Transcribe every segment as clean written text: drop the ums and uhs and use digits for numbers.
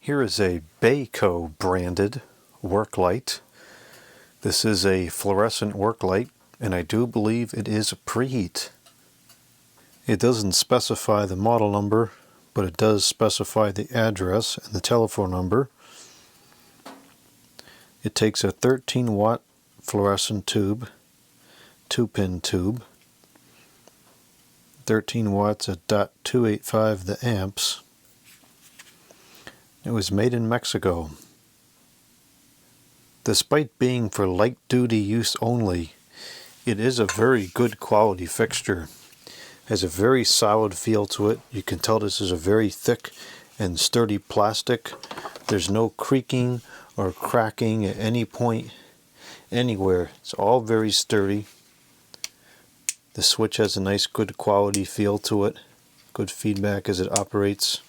Here is a Bayco branded work light. This is a fluorescent work light, and I do believe it is a preheat. It doesn't specify the model number, but it does specify the address and the telephone number. It takes a 13 watt fluorescent tube, 2-pin tube, 13 watts at .285 the amps. It was made in Mexico. Despite being for light duty use only, it is a very good quality fixture. It has a very solid feel to it. You can tell this is a very thick and sturdy plastic. There's no creaking or cracking at any point anywhere. It's all very sturdy. The switch has a nice good quality feel to it. Good feedback as it operates.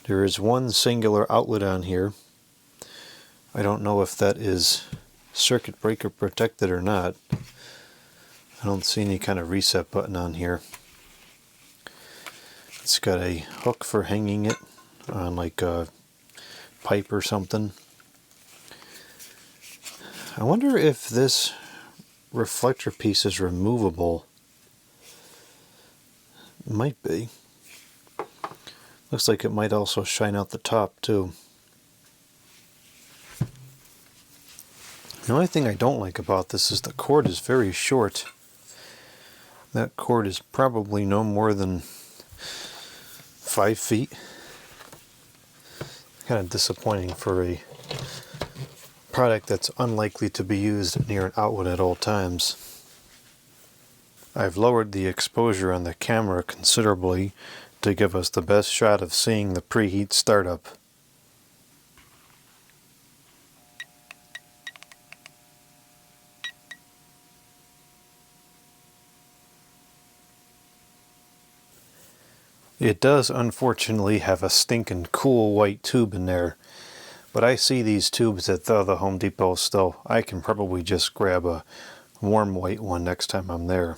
There is one singular outlet on here. I don't know if that is circuit breaker protected or not. I don't see any kind of reset button on here. It's got a hook for hanging it on like a pipe or something. I wonder if this reflector piece is removable. It might be. Looks like it might also shine out the top too. The only thing I don't like about this is the cord is very short. That cord is probably no more than 5 feet. Kind of disappointing for a product that's unlikely to be used near an outlet at all times. I've lowered the exposure on the camera considerably to give us the best shot of seeing the preheat startup. It does unfortunately have a stinking cool white tube in there, but I see these tubes at the Home Depot still. I can probably just grab a warm white one next time I'm there.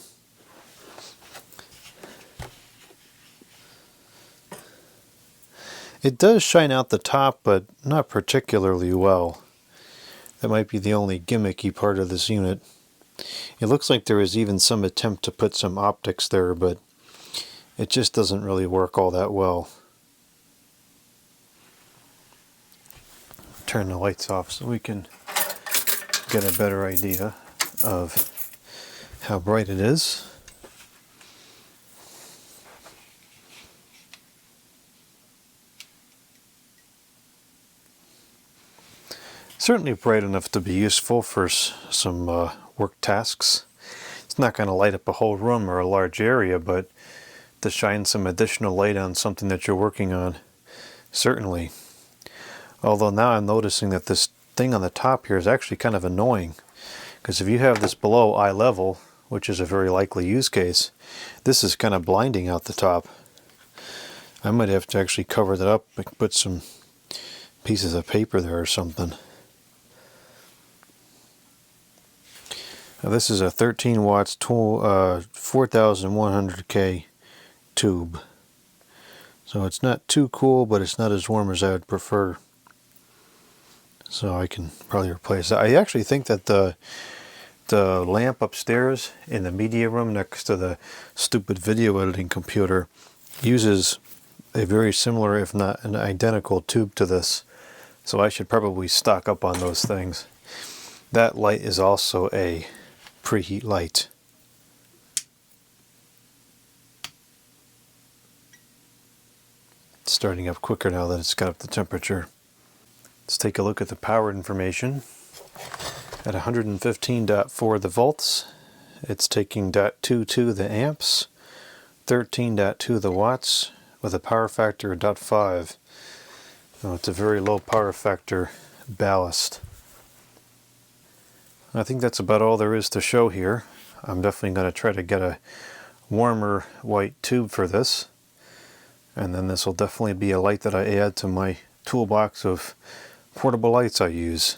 It does shine out the top, but not particularly well. That might be the only gimmicky part of this unit. It looks like there is even some attempt to put some optics there, but it just doesn't really work all that well. Turn the lights off so we can get a better idea of how bright it is. Certainly bright enough to be useful for some work tasks. It's not going to light up a whole room or a large area, but to shine some additional light on something that you're working on, certainly. Although now I'm noticing that this thing on the top here is actually kind of annoying, because if you have this below eye level, which is a very likely use case, this is kind of blinding out the top. I might have to actually cover that up and put some pieces of paper there or something. Now this is a 13 watts 4100K tube. So it's not too cool, but it's not as warm as I would prefer. So I can probably replace that. I actually think that the lamp upstairs in the media room next to the stupid video editing computer uses a very similar, if not an identical tube to this. So I should probably stock up on those things. That light is also a preheat light. It's starting up quicker now that it's got up the temperature. Let's take a look at the power information. At 115.4 the volts, it's taking .22 the amps, 13.2 the watts, with a power factor of .5. So it's a very low power factor ballast. I think that's about all there is to show here. I'm definitely going to try to get a warmer white tube for this, and then this will definitely be a light that I add to my toolbox of portable lights I use.